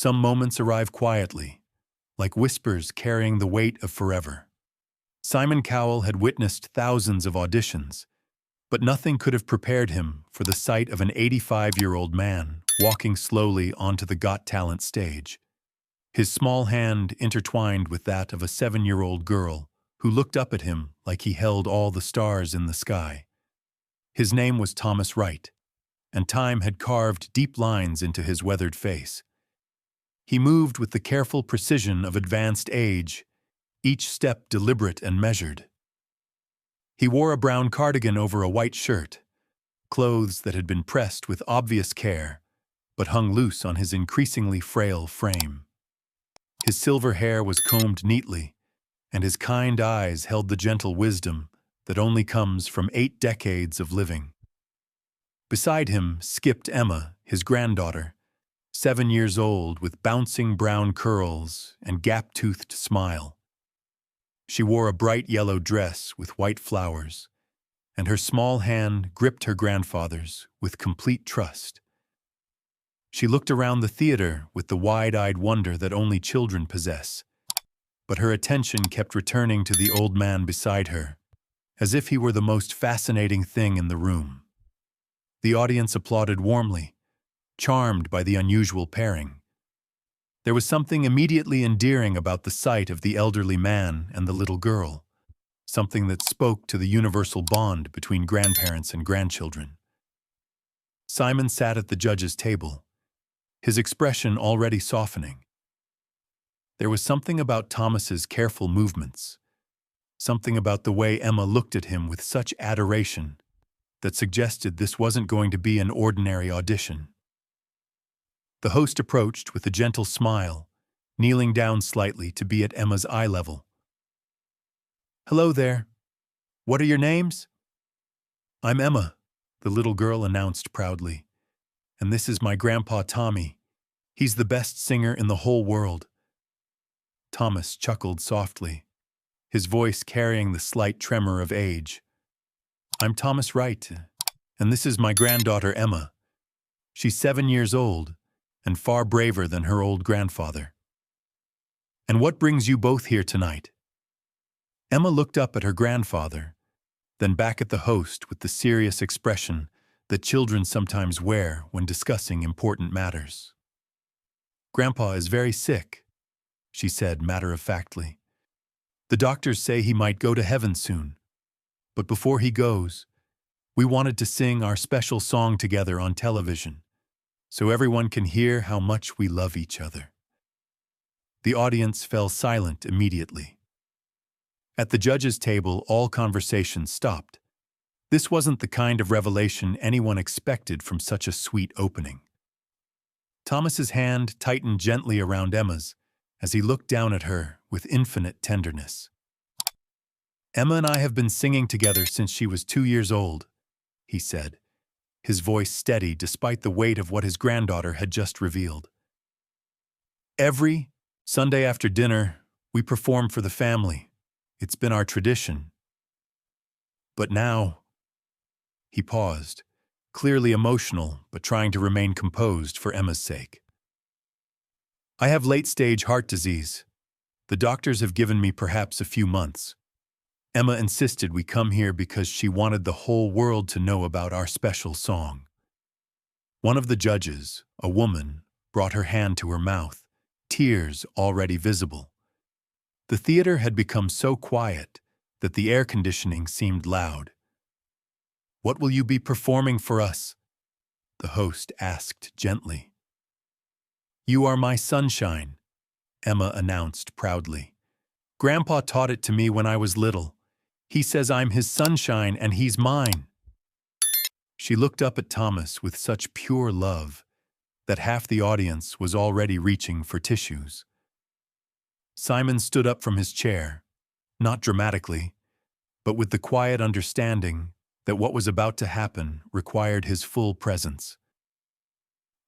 Some moments arrive quietly, like whispers carrying the weight of forever. Simon Cowell had witnessed thousands of auditions, but nothing could have prepared him for the sight of an 85-year-old man walking slowly onto the Got Talent stage. His small hand intertwined with that of a 7-year-old girl who looked up at him like he held all the stars in the sky. His name was Thomas Wright, and time had carved deep lines into his weathered face. He moved with the careful precision of advanced age, each step deliberate and measured. He wore a brown cardigan over a white shirt, clothes that had been pressed with obvious care, but hung loose on his increasingly frail frame. His silver hair was combed neatly, and his kind eyes held the gentle wisdom that only comes from 8 decades of living. Beside him skipped Emma, his granddaughter, 7 years old with bouncing brown curls and gap-toothed smile. She wore a bright yellow dress with white flowers, and her small hand gripped her grandfather's with complete trust. She looked around the theater with the wide-eyed wonder that only children possess, but her attention kept returning to the old man beside her, as if he were the most fascinating thing in the room. The audience applauded warmly, charmed by the unusual pairing. There was something immediately endearing about the sight of the elderly man and the little girl, something that spoke to the universal bond between grandparents and grandchildren. Simon sat at the judge's table, his expression already softening. There was something about Thomas's careful movements, something about the way Emma looked at him with such adoration that suggested this wasn't going to be an ordinary audition. The host approached with a gentle smile, kneeling down slightly to be at Emma's eye level. "Hello there. What are your names?" "I'm Emma," the little girl announced proudly. "And this is my grandpa Tommy. He's the best singer in the whole world." Thomas chuckled softly, his voice carrying the slight tremor of age. "I'm Thomas Wright, and this is my granddaughter Emma. She's 7 years old, and far braver than her old grandfather." "And what brings you both here tonight?" Emma looked up at her grandfather, then back at the host with the serious expression that children sometimes wear when discussing important matters. "Grandpa is very sick," she said matter-of-factly. "The doctors say he might go to heaven soon. But before he goes, we wanted to sing our special song together on television, so everyone can hear how much we love each other." The audience fell silent immediately. At the judge's table, all conversation stopped. This wasn't the kind of revelation anyone expected from such a sweet opening. Thomas's hand tightened gently around Emma's as he looked down at her with infinite tenderness. "Emma and I have been singing together since she was 2 years old," he said, his voice steady despite the weight of what his granddaughter had just revealed. "Every Sunday after dinner, we perform for the family. It's been our tradition. But now—" He paused, clearly emotional but trying to remain composed for Emma's sake. "I have late-stage heart disease. The doctors have given me perhaps a few months. Emma insisted we come here because she wanted the whole world to know about our special song." One of the judges, a woman, brought her hand to her mouth, tears already visible. The theater had become so quiet that the air conditioning seemed loud. "What will you be performing for us?" the host asked gently. "You Are My Sunshine," Emma announced proudly. "Grandpa taught it to me when I was little. He says I'm his sunshine and he's mine." She looked up at Thomas with such pure love that half the audience was already reaching for tissues. Simon stood up from his chair, not dramatically, but with the quiet understanding that what was about to happen required his full presence.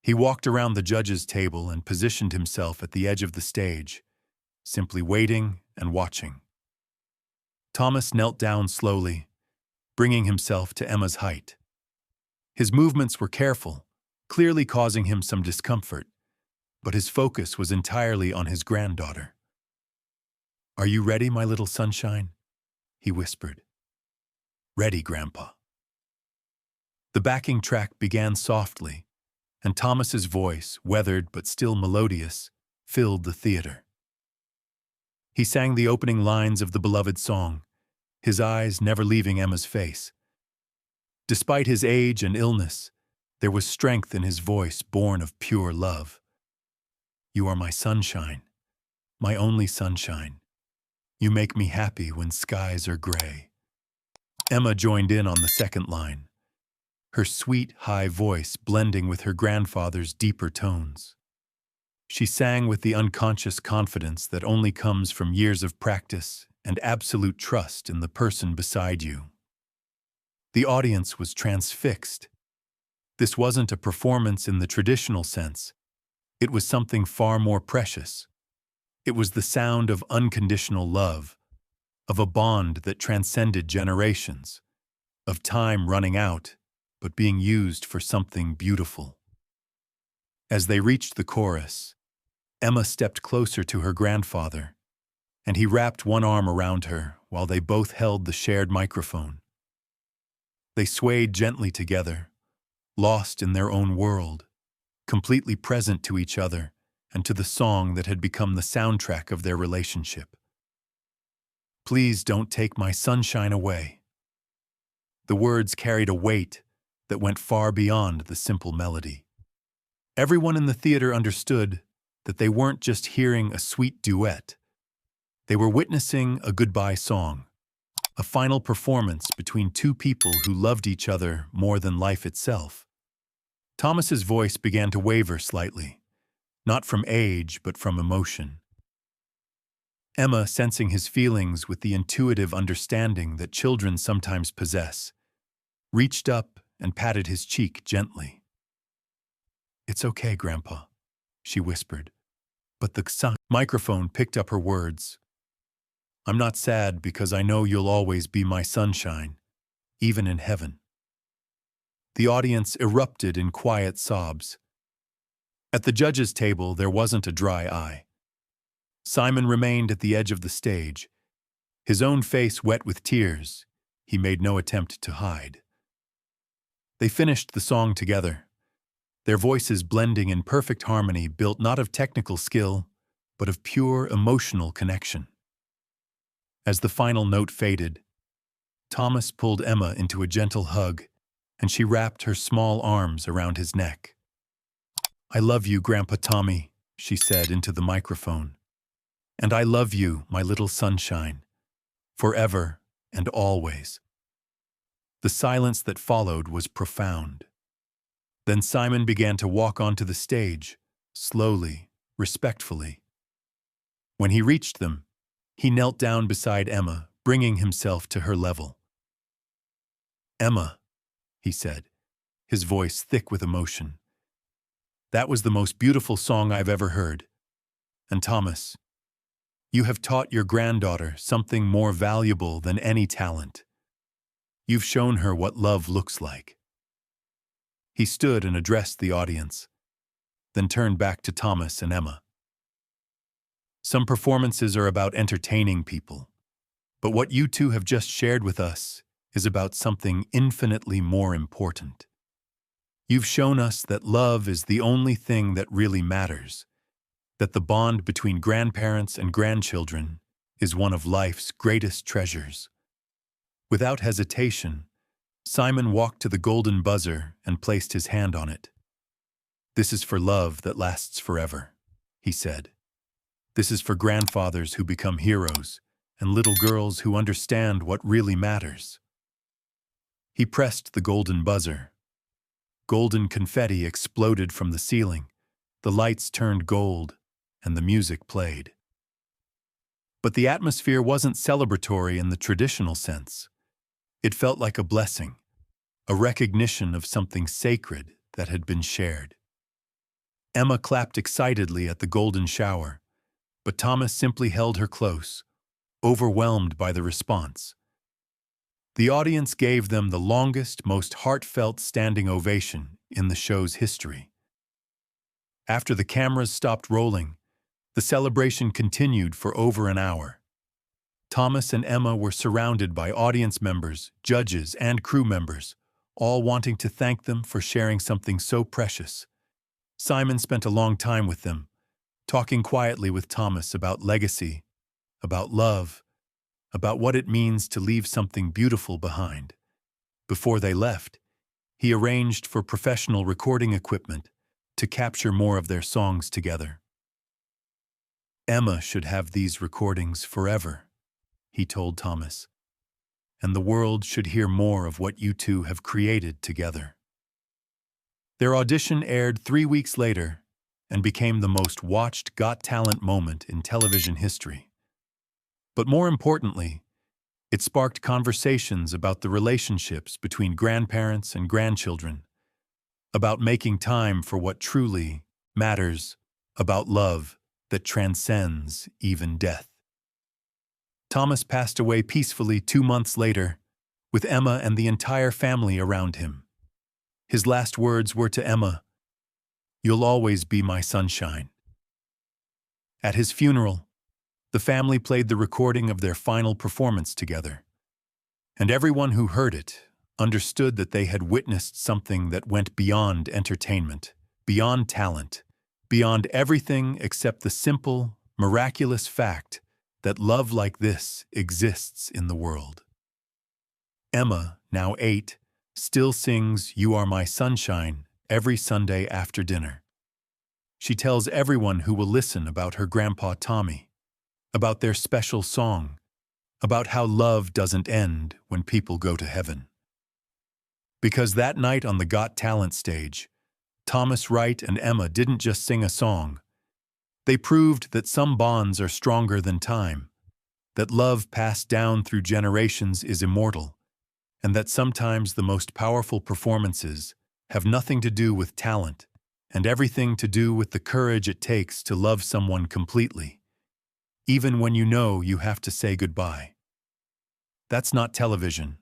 He walked around the judges' table and positioned himself at the edge of the stage, simply waiting and watching. Thomas knelt down slowly, bringing himself to Emma's height. His movements were careful, clearly causing him some discomfort, but his focus was entirely on his granddaughter. "Are you ready, my little sunshine?" he whispered. "Ready, Grandpa." The backing track began softly, and Thomas's voice, weathered but still melodious, filled the theater. He sang the opening lines of the beloved song, his eyes never leaving Emma's face. Despite his age and illness, there was strength in his voice born of pure love. "You are my sunshine, my only sunshine. You make me happy when skies are gray." Emma joined in on the second line, her sweet, high voice blending with her grandfather's deeper tones. She sang with the unconscious confidence that only comes from years of practice and absolute trust in the person beside you. The audience was transfixed. This wasn't a performance in the traditional sense. It was something far more precious. It was the sound of unconditional love, of a bond that transcended generations, of time running out, but being used for something beautiful. As they reached the chorus, Emma stepped closer to her grandfather, and he wrapped one arm around her while they both held the shared microphone. They swayed gently together, lost in their own world, completely present to each other and to the song that had become the soundtrack of their relationship. "Please don't take my sunshine away." The words carried a weight that went far beyond the simple melody. Everyone in the theater understood that they weren't just hearing a sweet duet. They were witnessing a goodbye song, a final performance between two people who loved each other more than life itself. Thomas's voice began to waver slightly, not from age but from emotion. Emma, sensing his feelings with the intuitive understanding that children sometimes possess, reached up and patted his cheek gently. "It's okay, Grandpa," she whispered, but the microphone picked up her words. "I'm not sad because I know you'll always be my sunshine, even in heaven." The audience erupted in quiet sobs. At the judges' table, there wasn't a dry eye. Simon remained at the edge of the stage, his own face wet with tears. He made no attempt to hide. They finished the song together, their voices blending in perfect harmony built not of technical skill, but of pure emotional connection. As the final note faded, Thomas pulled Emma into a gentle hug, and she wrapped her small arms around his neck. "I love you, Grandpa Tommy," she said into the microphone. "And I love you, my little sunshine, forever and always." The silence that followed was profound. Then Simon began to walk onto the stage, slowly, respectfully. When he reached them, he knelt down beside Emma, bringing himself to her level. "Emma," he said, his voice thick with emotion, "that was the most beautiful song I've ever heard. And Thomas, you have taught your granddaughter something more valuable than any talent. You've shown her what love looks like." He stood and addressed the audience, then turned back to Thomas and Emma. "Some performances are about entertaining people, but what you two have just shared with us is about something infinitely more important. You've shown us that love is the only thing that really matters, that the bond between grandparents and grandchildren is one of life's greatest treasures." Without hesitation, Simon walked to the golden buzzer and placed his hand on it. "This is for love that lasts forever," he said. "This is for grandfathers who become heroes and little girls who understand what really matters." He pressed the golden buzzer. Golden confetti exploded from the ceiling, the lights turned gold, and the music played. But the atmosphere wasn't celebratory in the traditional sense. It felt like a blessing, a recognition of something sacred that had been shared. Emma clapped excitedly at the golden shower, but Thomas simply held her close, overwhelmed by the response. The audience gave them the longest, most heartfelt standing ovation in the show's history. After the cameras stopped rolling, the celebration continued for over an hour. Thomas and Emma were surrounded by audience members, judges, and crew members, all wanting to thank them for sharing something so precious. Simon spent a long time with them, talking quietly with Thomas about legacy, about love, about what it means to leave something beautiful behind. Before they left, he arranged for professional recording equipment to capture more of their songs together. "Emma should have these recordings forever," he told Thomas, "and the world should hear more of what you two have created together." Their audition aired 3 weeks later and became the most watched Got Talent moment in television history. But more importantly, it sparked conversations about the relationships between grandparents and grandchildren, about making time for what truly matters, about love that transcends even death. Thomas passed away peacefully 2 months later, with Emma and the entire family around him. His last words were to Emma, "You'll always be my sunshine." At his funeral, the family played the recording of their final performance together, and everyone who heard it understood that they had witnessed something that went beyond entertainment, beyond talent, beyond everything except the simple, miraculous fact that love like this exists in the world. Emma, now 8, still sings "You Are My Sunshine" every Sunday after dinner. She tells everyone who will listen about her grandpa Tommy, about their special song, about how love doesn't end when people go to heaven. Because that night on the Got Talent stage, Thomas, Wright, and Emma didn't just sing a song. They proved that some bonds are stronger than time, that love passed down through generations is immortal, and that sometimes the most powerful performances have nothing to do with talent and everything to do with the courage it takes to love someone completely, even when you know you have to say goodbye. That's not television.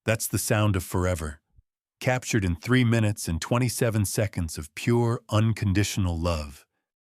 That's the sound of forever, captured in 3 minutes and 27 seconds of pure, unconditional love.